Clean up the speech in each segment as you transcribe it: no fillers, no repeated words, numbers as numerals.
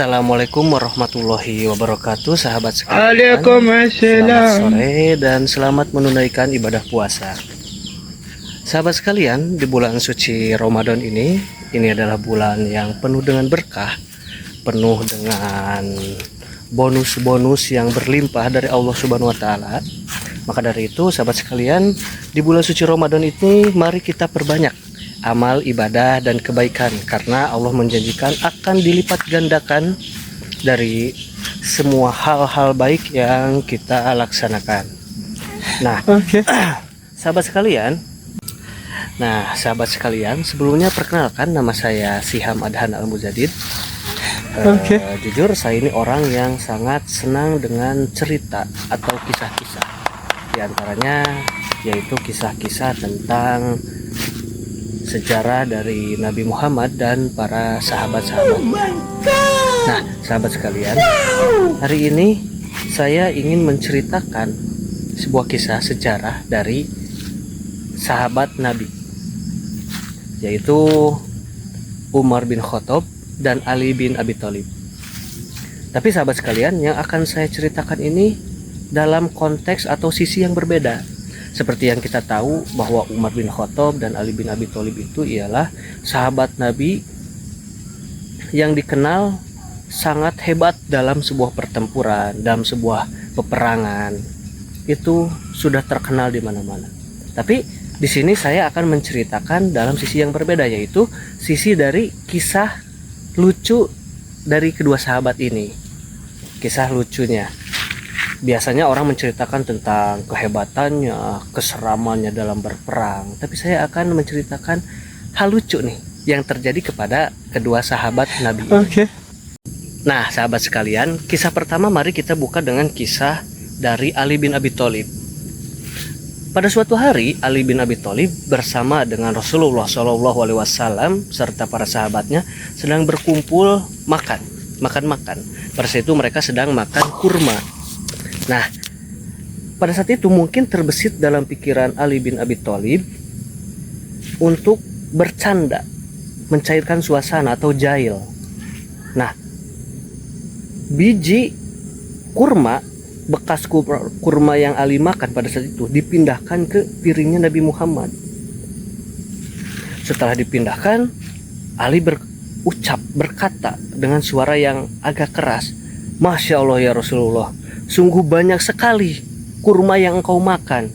Assalamualaikum warahmatullahi wabarakatuh, sahabat sekalian. Waalaikumsalam. Selamat sore dan selamat menunaikan ibadah puasa. Sahabat sekalian, di bulan suci Ramadan ini adalah bulan yang penuh dengan berkah, penuh dengan bonus-bonus yang berlimpah dari Allah Subhanahu wa taala. Maka dari itu, sahabat sekalian, di bulan suci Ramadan ini mari kita perbanyak amal ibadah dan kebaikan, karena Allah menjanjikan akan dilipat gandakan dari semua hal-hal baik yang kita laksanakan. Nah, sahabat sekalian, sebelumnya perkenalkan, nama saya Siham Adhan Al-Muzadid. Jujur saya ini orang yang sangat senang dengan cerita atau kisah-kisah. Di antaranya yaitu kisah-kisah tentang sejarah dari Nabi Muhammad dan para sahabat-sahabat. Nah, sahabat sekalian, hari ini saya ingin menceritakan sebuah kisah sejarah dari sahabat Nabi, yaitu Umar bin Khattab dan Ali bin Abi Thalib. Tapi sahabat sekalian, yang akan saya ceritakan ini dalam konteks atau sisi yang berbeda. Seperti yang kita tahu bahwa Umar bin Khattab dan Ali bin Abi Thalib itu ialah sahabat Nabi yang dikenal sangat hebat dalam sebuah pertempuran, dalam sebuah peperangan. Itu sudah terkenal di mana-mana. Tapi di sini saya akan menceritakan dalam sisi yang berbeda, yaitu sisi dari kisah lucu dari kedua sahabat ini. Kisah lucunya. Biasanya orang menceritakan tentang kehebatannya, keseramannya dalam berperang. Tapi saya akan menceritakan hal lucu nih yang terjadi kepada kedua sahabat Nabi ini. Nah, sahabat sekalian, kisah pertama mari kita buka dengan kisah dari Ali bin Abi Thalib. Pada suatu hari, Ali bin Abi Thalib bersama dengan Rasulullah SAW serta para sahabatnya sedang berkumpul makan. Pada saat itu mereka sedang makan kurma. Nah, pada saat itu mungkin terbesit dalam pikiran Ali bin Abi Thalib untuk bercanda, mencairkan suasana atau jail. Nah, biji kurma, bekas kurma yang Ali makan pada saat itu dipindahkan ke piringnya Nabi Muhammad. Setelah dipindahkan, Ali berkata dengan suara yang agak keras, "Masya Allah ya Rasulullah, sungguh banyak sekali kurma yang engkau makan.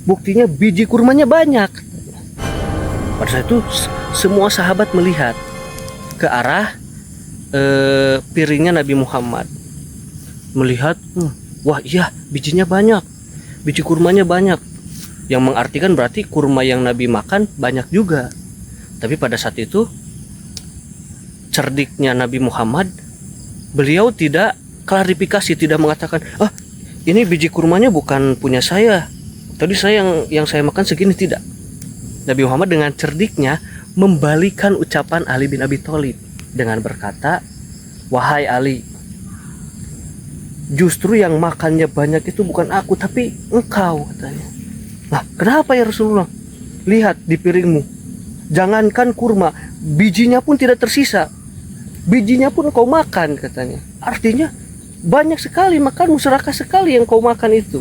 Buktinya biji kurmanya banyak." Pada saat itu semua sahabat melihat ke arah piringnya Nabi Muhammad. Melihat, wah iya, bijinya banyak, biji kurmanya banyak. Yang mengartikan berarti kurma yang Nabi makan banyak juga. Tapi pada saat itu cerdiknya Nabi Muhammad, beliau tidak klarifikasi, tidak mengatakan, ini biji kurmanya bukan punya saya, tadi saya yang saya makan segini. Tidak. Nabi Muhammad dengan cerdiknya membalikan ucapan Ali bin Abi Thalib dengan berkata, "Wahai Ali, justru yang makannya banyak itu bukan aku, tapi engkau," katanya. "Nah, kenapa ya Rasulullah? Lihat di piringmu, jangankan kurma, bijinya pun tidak tersisa. Bijinya pun kau makan," katanya. Artinya banyak sekali makanmu, serakah sekali yang kau makan itu.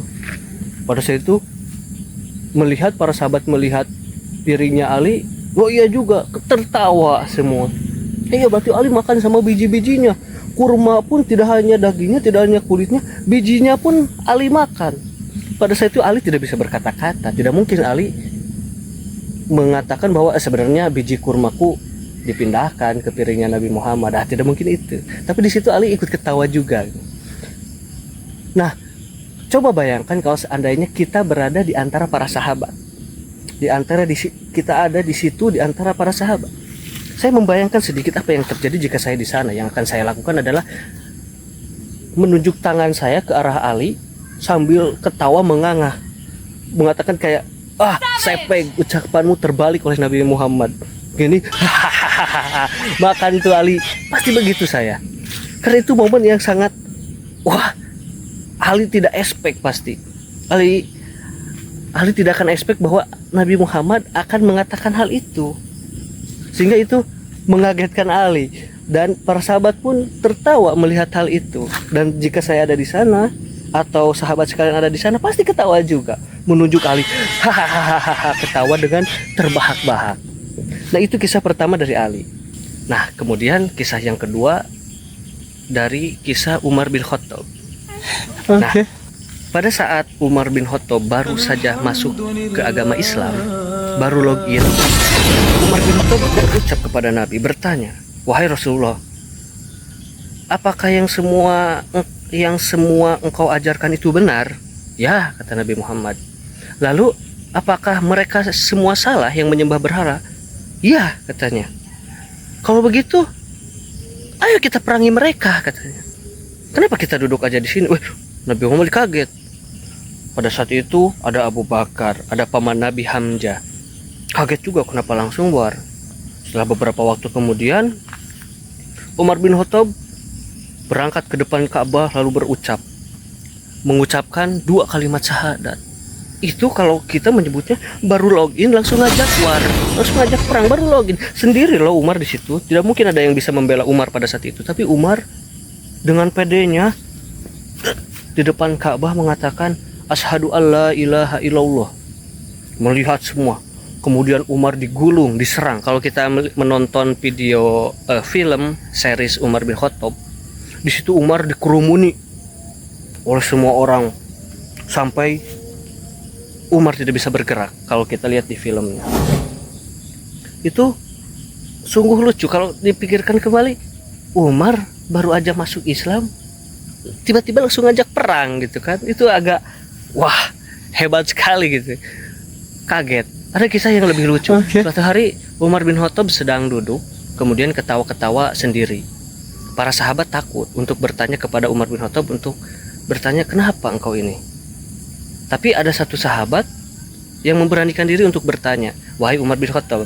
Pada saat itu para sahabat melihat piringnya Ali, oh iya juga, tertawa semua. Iya, berarti Ali makan sama biji-bijinya. Kurma pun tidak hanya dagingnya, tidak hanya kulitnya, bijinya pun Ali makan. Pada saat itu Ali tidak bisa berkata-kata. Tidak mungkin Ali mengatakan bahwa sebenarnya biji kurmaku dipindahkan ke piringnya Nabi Muhammad. Tidak mungkin itu. Tapi di situ Ali ikut ketawa juga. Nah, coba bayangkan kalau seandainya kita berada di antara para sahabat. Kita ada di situ di antara para sahabat. Saya membayangkan sedikit apa yang terjadi jika saya di sana. Yang akan saya lakukan adalah menunjuk tangan saya ke arah Ali sambil ketawa mengangah, mengatakan kayak, sepeng, ucapanmu terbalik oleh Nabi Muhammad. Gini, makan tuh Ali. Pasti begitu saya. Karena itu momen yang sangat, Ali tidak expect pasti. Ali tidak akan expect bahwa Nabi Muhammad akan mengatakan hal itu. Sehingga itu mengagetkan Ali. Dan para sahabat pun tertawa melihat hal itu. Dan jika saya ada di sana atau sahabat sekalian ada di sana, pasti ketawa juga, menunjuk Ali. Hahaha, ketawa dengan terbahak-bahak. Nah, itu kisah pertama dari Ali. Nah, kemudian kisah yang kedua dari kisah Umar bin Khattab. Nah, pada saat Umar bin Khattab baru saja masuk ke agama Islam, baru login, Umar bin Khattab berucap kepada Nabi, bertanya, "Wahai Rasulullah, apakah yang semua engkau ajarkan itu benar?" "Ya," kata Nabi Muhammad. "Lalu apakah mereka semua salah yang menyembah berhala?" "Ya," katanya. "Kalau begitu, ayo kita perangi mereka," katanya. "Kenapa kita duduk aja di sini?" Nabi Muhammad kaget. Pada saat itu ada Abu Bakar, ada paman Nabi Hamzah. Kaget juga kenapa langsung war. Setelah beberapa waktu kemudian, Umar bin Khattab berangkat ke depan Ka'bah lalu mengucapkan 2 kalimat syahadat. Itu kalau kita menyebutnya baru login langsung ngajak war, langsung ngajak perang, baru login. Sendiri loh Umar di situ. Tidak mungkin ada yang bisa membela Umar pada saat itu. Tapi Umar dengan pedenya di depan Ka'bah mengatakan, "Asyhadu alla ilaha illallah." Melihat semua. Kemudian Umar digulung, diserang. Kalau kita menonton video film series Umar bin Khattab, di situ Umar dikerumuni oleh semua orang sampai Umar tidak bisa bergerak. Kalau kita lihat di filmnya, itu sungguh lucu kalau dipikirkan kembali. Umar baru aja masuk Islam, tiba-tiba langsung ngajak perang gitu kan. Itu agak wah, hebat sekali gitu. Kaget. Ada kisah yang lebih lucu. Suatu hari Umar bin Khattab sedang duduk, kemudian ketawa-ketawa sendiri. Para sahabat takut untuk bertanya kepada Umar bin Khattab, untuk bertanya, "Kenapa engkau ini?" Tapi ada satu sahabat yang memberanikan diri untuk bertanya, "Wahai Umar bin Khattab,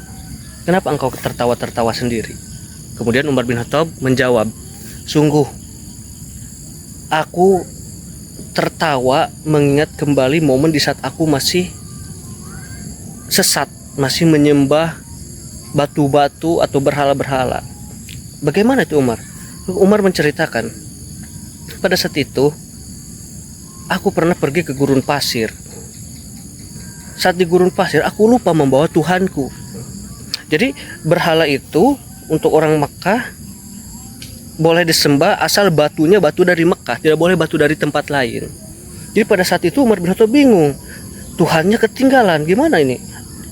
kenapa engkau tertawa-tertawa sendiri?" Kemudian Umar bin Khattab menjawab, "Sungguh, aku tertawa mengingat kembali momen di saat aku masih sesat, masih menyembah batu-batu atau berhala-berhala." Bagaimana itu Umar? Umar menceritakan, pada saat itu aku pernah pergi ke gurun pasir. Saat di gurun pasir aku lupa membawa Tuhanku. Jadi berhala itu untuk orang Mekah boleh disembah asal batunya batu dari Mekah, tidak boleh batu dari tempat lain. Jadi pada saat itu Umar bin Khattab bingung, Tuhannya ketinggalan, gimana ini?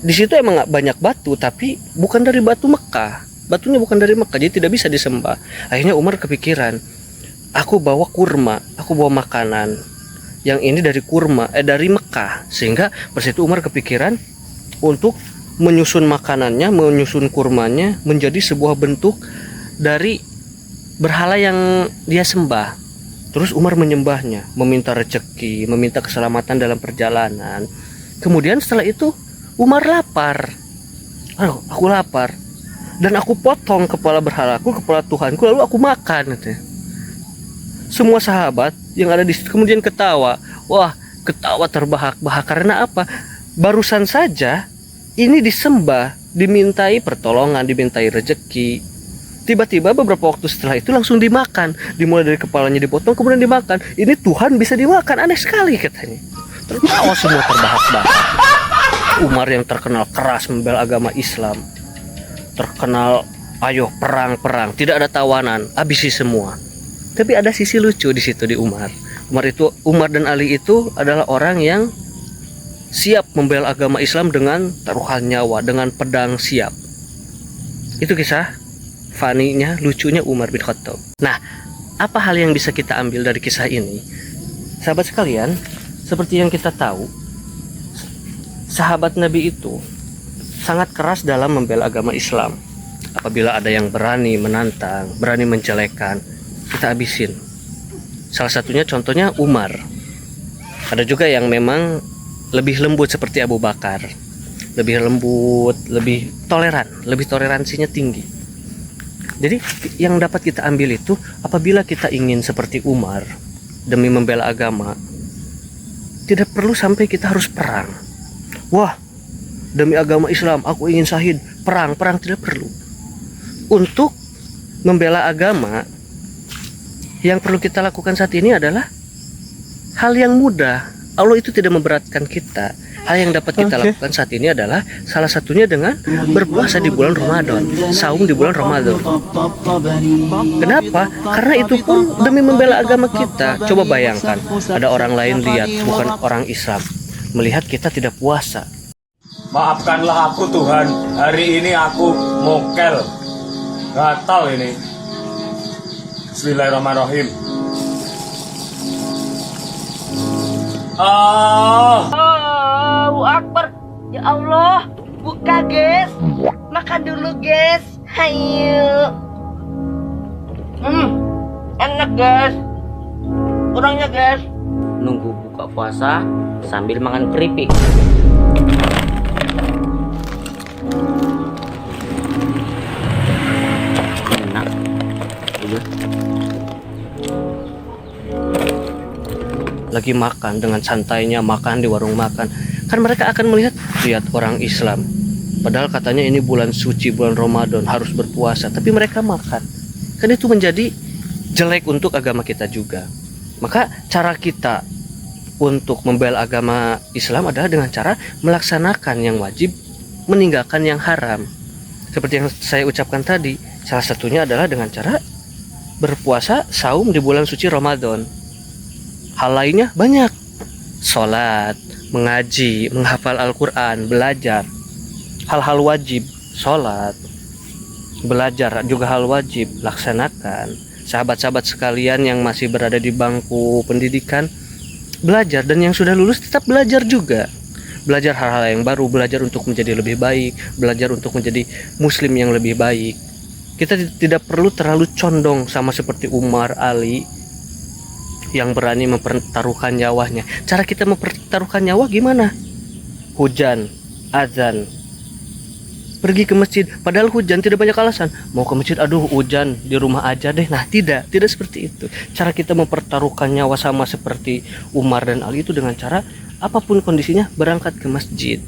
Di situ emang banyak batu, tapi bukan dari batu Mekah. Batunya bukan dari Mekah, jadi tidak bisa disembah. Akhirnya Umar kepikiran, aku bawa kurma, aku bawa makanan. Yang ini dari dari Mekah. Sehingga pas itu Umar kepikiran untuk menyusun makanannya, menyusun kurmanya menjadi sebuah bentuk dari berhala yang dia sembah. Terus Umar menyembahnya, meminta rezeki, meminta keselamatan dalam perjalanan. Kemudian setelah itu Umar lapar. Aku lapar. Dan aku potong kepala berhalaku, kepala Tuhanku, lalu aku makan. Semua sahabat yang ada di situ kemudian ketawa. Wah, ketawa terbahak-bahak. Karena apa? Barusan saja ini disembah, dimintai pertolongan, dimintai rezeki. Tiba-tiba beberapa waktu setelah itu langsung dimakan. Dimulai dari kepalanya dipotong, kemudian dimakan. Ini Tuhan bisa dimakan, aneh sekali katanya. Tertawa semua terbahak-bahak. Umar yang terkenal keras membela agama Islam, terkenal ayo perang-perang, tidak ada tawanan, habisi semua. Tapi ada sisi lucu di situ di Umar. Umar dan Ali itu adalah orang yang siap membela agama Islam dengan taruhan nyawa, dengan pedang siap. Itu kisah funny-nya, lucunya Umar bin Khattab. Nah, apa hal yang bisa kita ambil dari kisah ini? Sahabat sekalian, seperti yang kita tahu, sahabat Nabi itu sangat keras dalam membela agama Islam. Apabila ada yang berani menantang, berani menjelekan, kita habisin. Salah satunya contohnya Umar. Ada juga yang memang lebih lembut seperti Abu Bakar. Lebih lembut, lebih toleran, lebih toleransinya tinggi. Jadi yang dapat kita ambil itu, apabila kita ingin seperti Umar demi membela agama, tidak perlu sampai kita harus perang. Wah, demi agama Islam aku ingin syahid, perang tidak perlu. Untuk membela agama, yang perlu kita lakukan saat ini adalah hal yang mudah. Allah itu tidak memberatkan kita. Hal yang dapat kita lakukan saat ini adalah salah satunya dengan berpuasa di bulan Ramadan, saum di bulan Ramadan. Kenapa? Karena itu pun demi membela agama kita. Coba bayangkan, ada orang lain lihat, bukan orang Islam, melihat kita tidak puasa. Maafkanlah aku Tuhan, hari ini aku mokel, gatal ini. Bismillahirrahmanirrahim. Allahu Akbar. Ya Allah, buka guys. Makan dulu guys. Hayo. Enak guys. Kurangnya guys. Nunggu buka puasa sambil makan keripik. Enak. Lagi makan dengan santainya, makan di warung makan, kan mereka akan melihat, lihat orang Islam, padahal katanya ini bulan suci, bulan Ramadan, harus berpuasa, tapi mereka makan. Kan itu menjadi jelek untuk agama kita juga. Maka cara kita untuk membela agama Islam adalah dengan cara melaksanakan yang wajib, meninggalkan yang haram. Seperti yang saya ucapkan tadi, salah satunya adalah dengan cara berpuasa saum di bulan suci Ramadan. Hal lainnya banyak, sholat, mengaji, menghafal Al-Quran, belajar, hal-hal wajib, sholat, belajar juga hal wajib, laksanakan. Sahabat-sahabat sekalian yang masih berada di bangku pendidikan, belajar, dan yang sudah lulus tetap belajar juga. Belajar hal-hal yang baru, belajar untuk menjadi lebih baik, belajar untuk menjadi muslim yang lebih baik. Kita tidak perlu terlalu condong sama seperti Umar, Ali, yang berani mempertaruhkan nyawanya. Cara kita mempertaruhkan nyawa gimana? Hujan, azan, pergi ke masjid, padahal hujan, tidak banyak alasan. Mau ke masjid, aduh hujan, di rumah aja deh. Nah, tidak seperti itu. Cara kita mempertaruhkan nyawa sama seperti Umar dan Ali itu dengan cara apapun kondisinya berangkat ke masjid.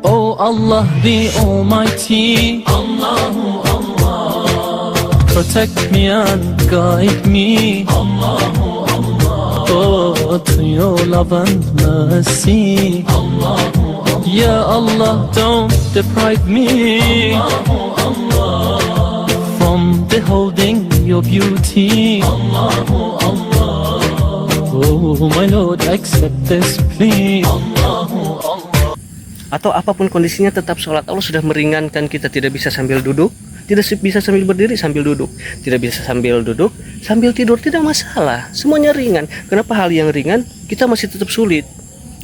Oh Allah the Almighty, Allahu Allah, protect me and guide me, Allahu Allah, to your love and mercy, Allahu Allah. Ya Allah, don't deprive me, Allahu Allah, from beholding your beauty, Allahu Allah. Oh my Lord, accept this plea, Allahu Allah. Atau apapun kondisinya tetap sholat. Allah sudah meringankan kita, tidak bisa sambil duduk, tidak bisa sambil berdiri, sambil duduk, tidak bisa sambil duduk, sambil tidur, tidak masalah, semuanya ringan. Kenapa hal yang ringan kita masih tetap sulit?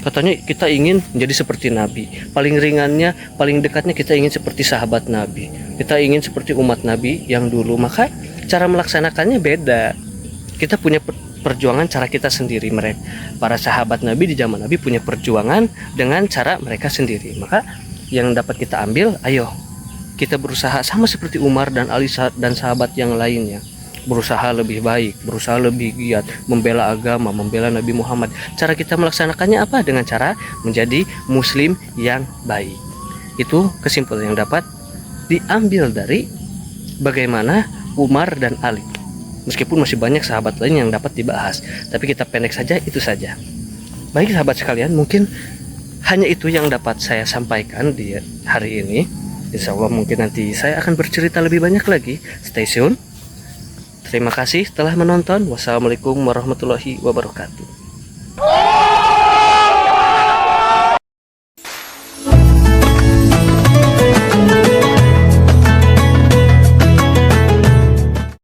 Katanya kita ingin menjadi seperti Nabi, paling ringannya, paling dekatnya kita ingin seperti sahabat Nabi, kita ingin seperti umat Nabi yang dulu. Maka cara melaksanakannya beda. Kita punya perjuangan cara kita sendiri. Mereka, para sahabat Nabi di zaman Nabi punya perjuangan dengan cara mereka sendiri. Maka yang dapat kita ambil, ayo kita berusaha sama seperti Umar dan Ali dan sahabat yang lainnya, berusaha lebih baik, berusaha lebih giat, membela agama, membela Nabi Muhammad. Cara kita melaksanakannya apa? Dengan cara menjadi muslim yang baik. Itu kesimpulan yang dapat diambil dari bagaimana Umar dan Ali. Meskipun masih banyak sahabat lain yang dapat dibahas, tapi kita pendek saja, itu saja. Baik sahabat sekalian, mungkin hanya itu yang dapat saya sampaikan di hari ini. Insya Allah mungkin nanti saya akan bercerita lebih banyak lagi. Stay tune. Terima kasih telah menonton. Wassalamualaikum warahmatullahi wabarakatuh.